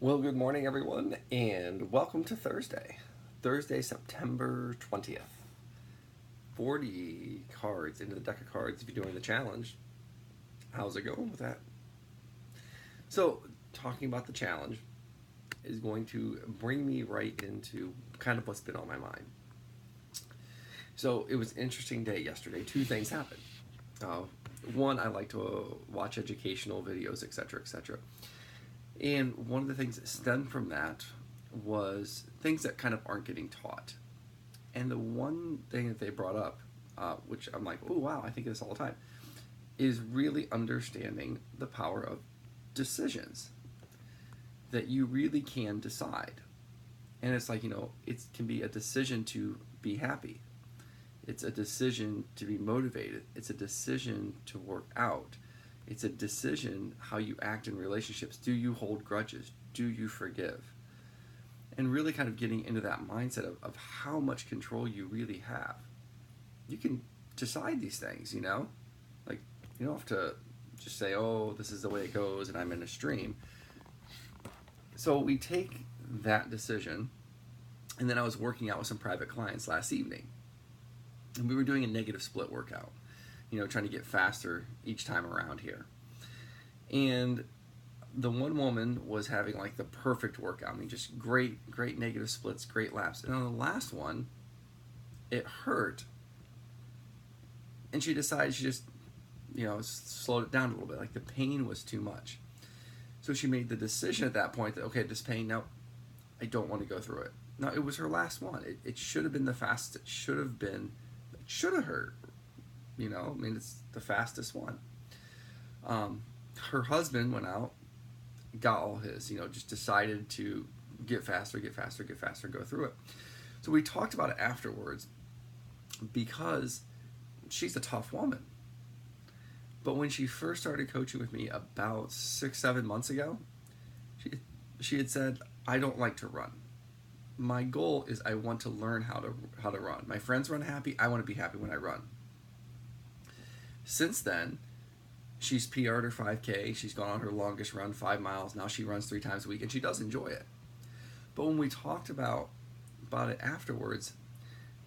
Well, good morning, everyone, and welcome to Thursday, September 20th. 40 cards into the deck of cards if you're doing the challenge. How's it going with that? So, talking about the challenge is going to bring me right into kind of what's been on my mind. So, it was an interesting day yesterday. Two things happened. Uh, One, I like to watch educational videos, etc., etc. And one of the things that stemmed from that was things that kind of aren't getting taught. And the one thing that they brought up, which I'm like, oh wow, I think of this all the time, is really understanding the power of decisions. That you really can decide. And it's like, it can be a decision to be happy. It's a decision to be motivated. It's a decision to work out. It's a decision how you act in relationships. Do you hold grudges? Do you forgive? And really kind of getting into that mindset of how much control you really have. You can decide these things, Like, you don't have to just say, oh, this is the way it goes and I'm in a stream. So we take that decision, and then I was working out with some private clients last evening. And we were doing a negative split workout, trying to get faster each time around here. And the one woman was having like the perfect workout. I mean, just great negative splits, great laps. And on the last one, it hurt. And she decided she just, slowed it down a little bit. Like the pain was too much. So she made the decision at that point that, okay, this pain, no, I don't want to go through it. No, it was her last one. It should have been the fastest. It should have hurt. I mean, it's the fastest one. Her husband went out, got all his, just decided to get faster, go through it. So we talked about it afterwards because she's a tough woman. But when she first started coaching with me about 6-7 months ago, she had said, I don't like to run. My goal is I want to learn how to run. My friends run happy. I want to be happy when I run. Since then, she's PR'd her 5K. She's gone on her longest run, 5 miles. Now she runs 3 times a week, and she does enjoy it. But when we talked about it afterwards,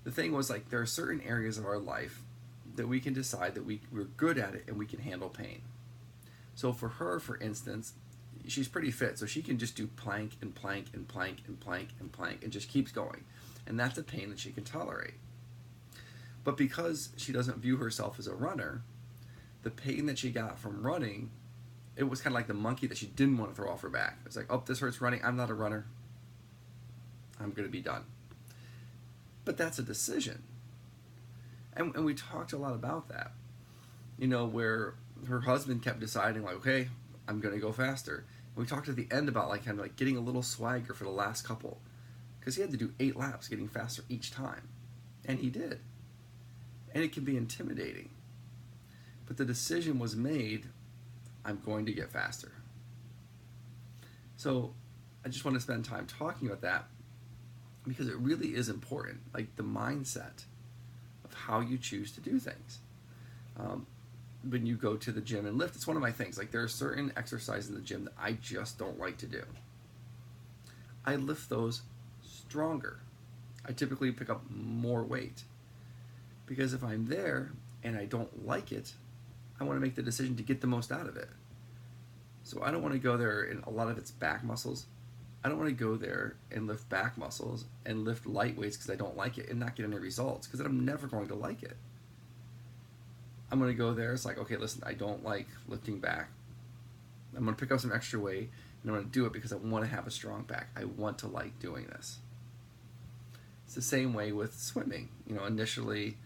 the thing was like there are certain areas of our life that we can decide that we're good at it and we can handle pain. So for her, for instance, she's pretty fit, so she can just do plank and plank and plank and plank and plank and just keeps going. And that's a pain that she can tolerate. But because she doesn't view herself as a runner, the pain that she got from running, it was kind of like the monkey that she didn't want to throw off her back. It's like, oh, this hurts running. I'm not a runner. I'm going to be done. But that's a decision. And we talked a lot about that. Where her husband kept deciding, like, okay, I'm going to go faster. And we talked at the end about like kind of like getting a little swagger for the last couple. Because he had to do 8 laps getting faster each time. And he did. And it can be intimidating. But the decision was made, I'm going to get faster. So I just want to spend time talking about that because it really is important, like the mindset of how you choose to do things. When you go to the gym and lift, it's one of my things. Like there are certain exercises in the gym that I just don't like to do. I lift those stronger. I typically pick up more weight because if I'm there and I don't like it, I want to make the decision to get the most out of it. So I don't want to go there and a lot of it's back muscles. I don't want to go there and lift back muscles and lift light weights because I don't like it and not get any results because I'm never going to like it. I'm going to go there, it's like, okay, listen, I don't like lifting back. I'm going to pick up some extra weight and I'm going to do it because I want to have a strong back. I want to like doing this. It's the same way with swimming. Initially,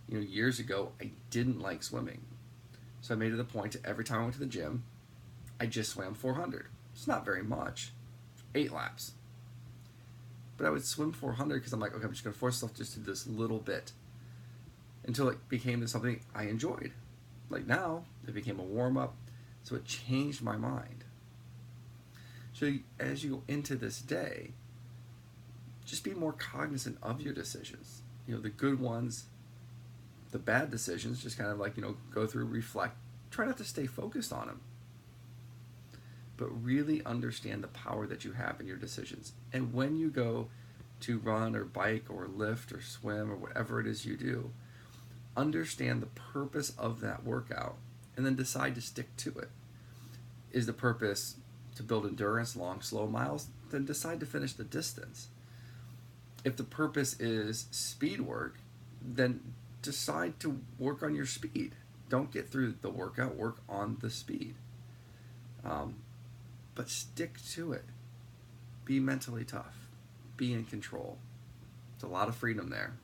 years ago, I didn't like swimming. So I made it a point to every time I went to the gym, I just swam 400. It's not very much. 8 laps. But I would swim 400 because I'm like, okay, I'm just going to force myself just to do this little bit until it became something I enjoyed. Like now, it became a warm-up, so it changed my mind. So as you go into this day, just be more cognizant of your decisions. The good ones, the bad decisions, just kind of like, go through, reflect. Try not to stay focused on them. but really understand the power that you have in your decisions. And when you go to run or bike or lift or swim or whatever it is you do, understand the purpose of that workout and then decide to stick to it. Is the purpose to build endurance, long, slow miles? Then decide to finish the distance. If the purpose is speed work, then decide to work on your speed. Don't get through the workout, work on the speed. But stick to it. Be mentally tough. Be in control. There's a lot of freedom there.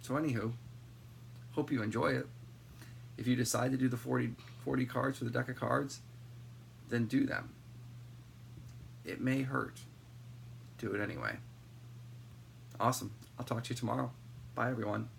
So anywho, hope you enjoy it. If you decide to do the 40 cards for the deck of cards, then do them. It may hurt. Do it anyway. Awesome. I'll talk to you tomorrow. Bye, everyone.